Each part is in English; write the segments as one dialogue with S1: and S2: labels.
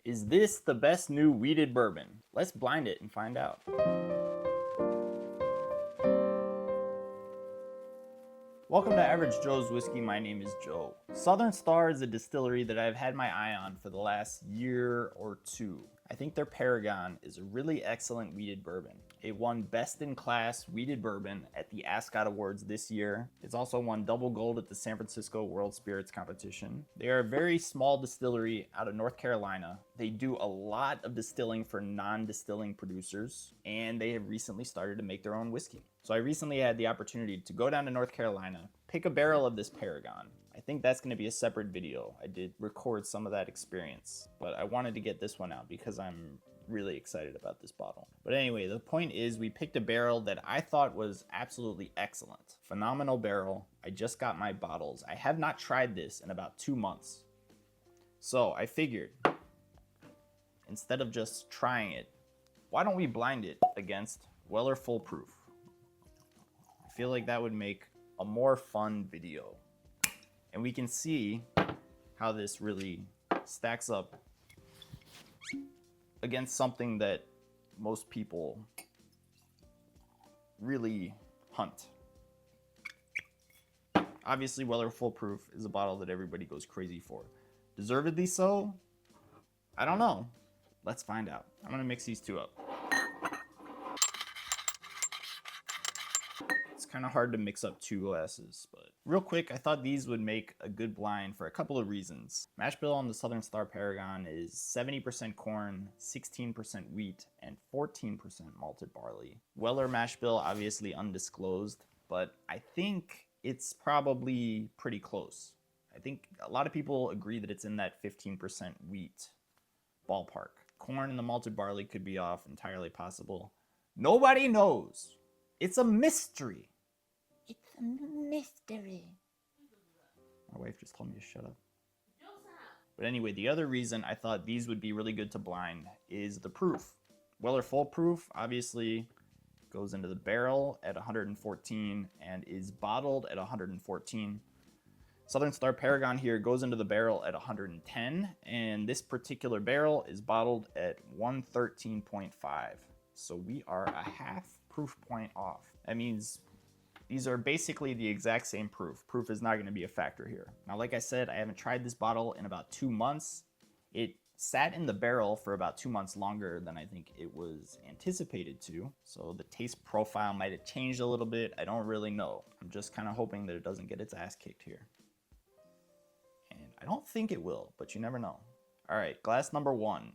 S1: Is this the best new wheated bourbon? Let's blind it and find out. Welcome to Average Joe's Whiskey. My name is Joe. Southern Star is a distillery that I've had my eye on for the last year or two. I think their Paragon is a really excellent wheated bourbon. It won Best in Class Wheated Bourbon at the Ascot Awards this year. It's also won double gold at the San Francisco World Spirits Competition. They are a very small distillery out of North Carolina. They do a lot of distilling for non-distilling producers, and they have recently started to make their own whiskey. So I recently had the opportunity to go down to North Carolina, pick a barrel of this Paragon. I think that's going to be a separate video. I did record some of that experience, but I wanted to get this one out because I'm really excited about this bottle. But anyway, the point is we picked a barrel that I thought was absolutely excellent. Phenomenal barrel. I just got my bottles. I have not tried this in about 2 months. So I figured, instead of just trying it, why don't we blind it against Weller Full Proof? I feel like that would make a more fun video. And we can see how this really stacks up against something that most people really hunt. Obviously, Weller Full Proof is a bottle that everybody goes crazy for. Deservedly so? I don't know. Let's find out. I'm gonna mix these two up. It's kind of hard to mix up two glasses, but real quick, I thought these would make a good blind for a couple of reasons. Mash bill on the Southern Star Paragon is 70% corn, 16% wheat, and 14% malted barley. Weller mash bill, obviously undisclosed, but I think it's probably pretty close. I think a lot of people agree that it's in that 15% wheat ballpark. Corn and the malted barley could be off, entirely possible. Nobody knows. It's a mystery. It's a mystery. My wife just told me to shut up. But anyway, the other reason I thought these would be really good to blind is the proof. Weller Full Proof obviously goes into the barrel at 114 and is bottled at 114. Southern Star Paragon here goes into the barrel at 110, and this particular barrel is bottled at 113.5. So we are a half proof point off. That means these are basically the exact same proof. Proof is not going to be a factor here. Now, like I said, I haven't tried this bottle in about 2 months. It sat in the barrel for about 2 months longer than I think it was anticipated to. So the taste profile might have changed a little bit. I don't really know. I'm just kind of hoping that it doesn't get its ass kicked here. And I don't think it will, but you never know. All right, glass number 1.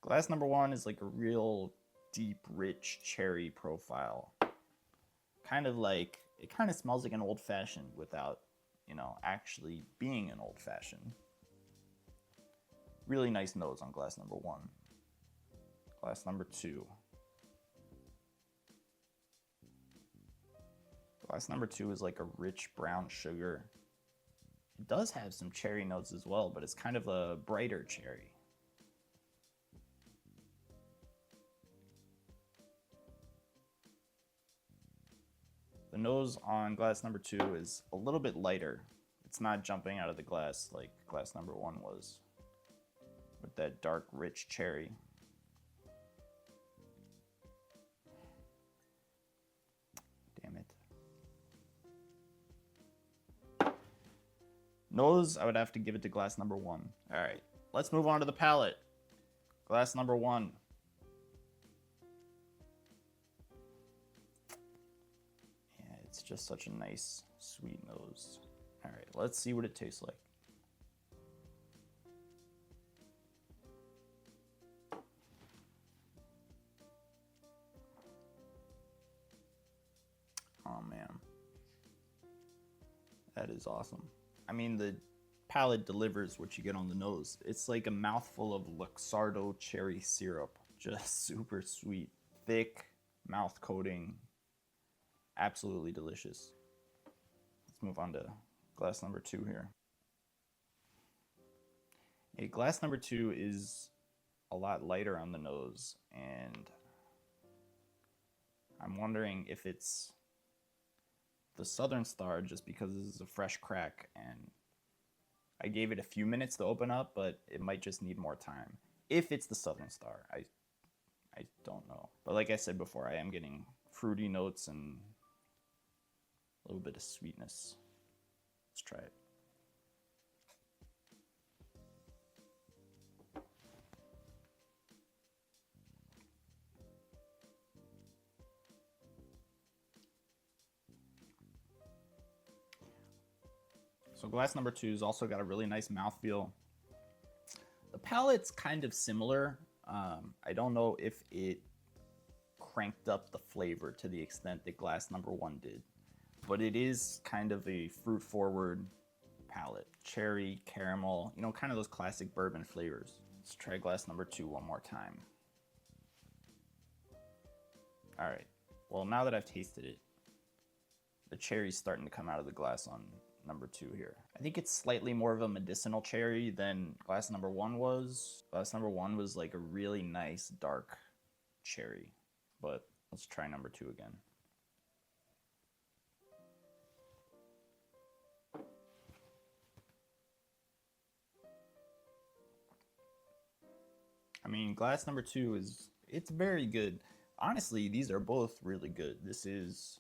S1: Glass number 1 is like a real deep, rich cherry profile. Kind of like, it kind of smells like an old fashioned without, actually being an old fashioned. Really nice nose on glass number 1. Glass number 2. Glass number 2 is like a rich brown sugar. It does have some cherry notes as well, but it's kind of a brighter cherry. The nose on glass number 2 is a little bit lighter. It's not jumping out of the glass like glass number 1 was, with that dark, rich cherry. Damn it. Nose, I would have to give it to glass number 1. All right, let's move on to the palate. Glass number 1. It's just such a nice, sweet nose. All right, let's see what it tastes like. Oh man, that is awesome. I mean, the palate delivers what you get on the nose. It's like a mouthful of Luxardo cherry syrup. Just super sweet, thick mouth coating. Absolutely delicious. Let's move on to glass number 2 here. Glass number 2 is a lot lighter on the nose, and I'm wondering if it's the Southern Star just because this is a fresh crack, and I gave it a few minutes to open up, but it might just need more time. If it's the Southern Star, I don't know. But like I said before, I am getting fruity notes and a little bit of sweetness. Let's try it. So glass number 2's also got a really nice mouthfeel. The palate's kind of similar. I don't know if it cranked up the flavor to the extent that glass number 1 did, but it is kind of a fruit forward palate. Cherry, caramel, you know, kind of those classic bourbon flavors. Let's try glass number 2 one more time. All right, well, now that I've tasted it, the cherry's starting to come out of the glass on number 2 here. I think it's slightly more of a medicinal cherry than glass number 1 was. Glass number 1 was like a really nice dark cherry, but let's try number 2 again. I mean, glass number 2 it's very good. Honestly, these are both really good. This is,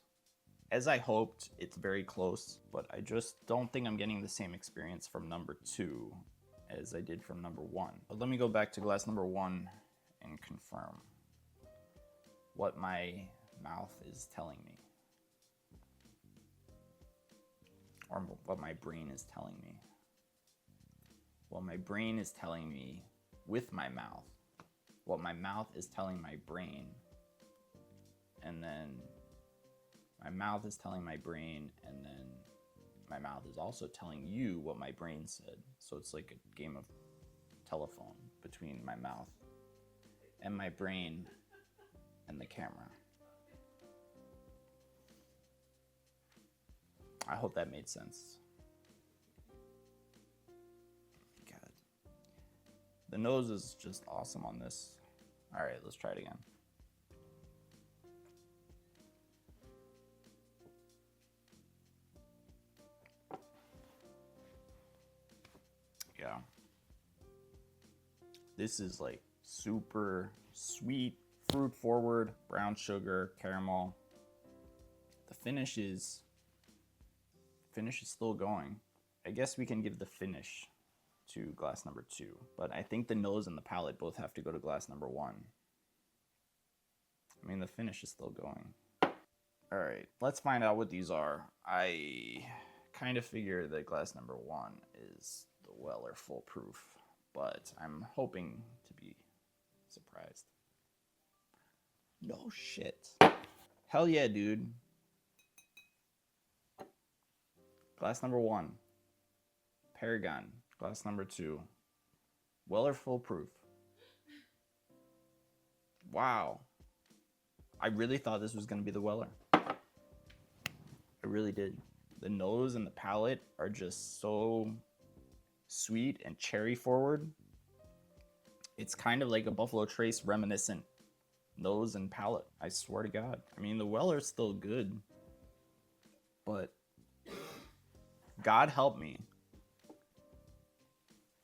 S1: as I hoped, it's very close, but I just don't think I'm getting the same experience from number 2 as I did from number 1. But let me go back to glass number 1 and confirm what my mouth is telling me, or what my brain is telling me. What my brain is telling me with my mouth, what my mouth is telling my brain, and then my mouth is telling my brain, and then my mouth is also telling you what my brain said. So it's like a game of telephone between my mouth and my brain and the camera. I hope that made sense. God. The nose is just awesome on this. All right, let's try it again. Yeah. This is like super sweet, fruit forward, brown sugar, caramel. The finish is still going. I guess we can give the finish to glass number 2, but I think the nose and the palate both have to go to glass number 1. I mean, the finish is still going. All right, let's find out what these are. I kind of figure that glass number 1 is the Weller Full Proof, but I'm hoping to be surprised. No shit. Hell yeah, dude. Glass number 1, Paragon. Glass number 2, Weller Full Proof. Wow. I really thought this was going to be the Weller. I really did. The nose and the palate are just so sweet and cherry forward. It's kind of like a Buffalo Trace reminiscent nose and palate. I swear to God. I mean, the Weller's still good, but God help me,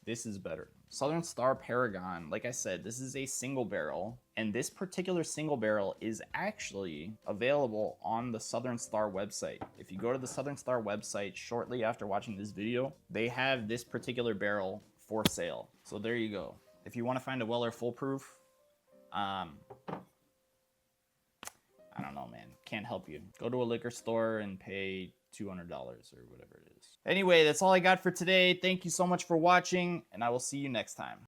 S1: this is better. Southern Star Paragon, like I said, this is a single barrel, and this particular single barrel is actually available on the Southern Star website. If you go to the Southern Star website shortly after watching this video, they have this particular barrel for sale. So there you go. If you want to find a Weller Full Proof, I don't know, man. Can't help you. Go to a liquor store and pay $200 or whatever it is. Anyway, that's all I got for today. Thank you so much for watching, and I will see you next time.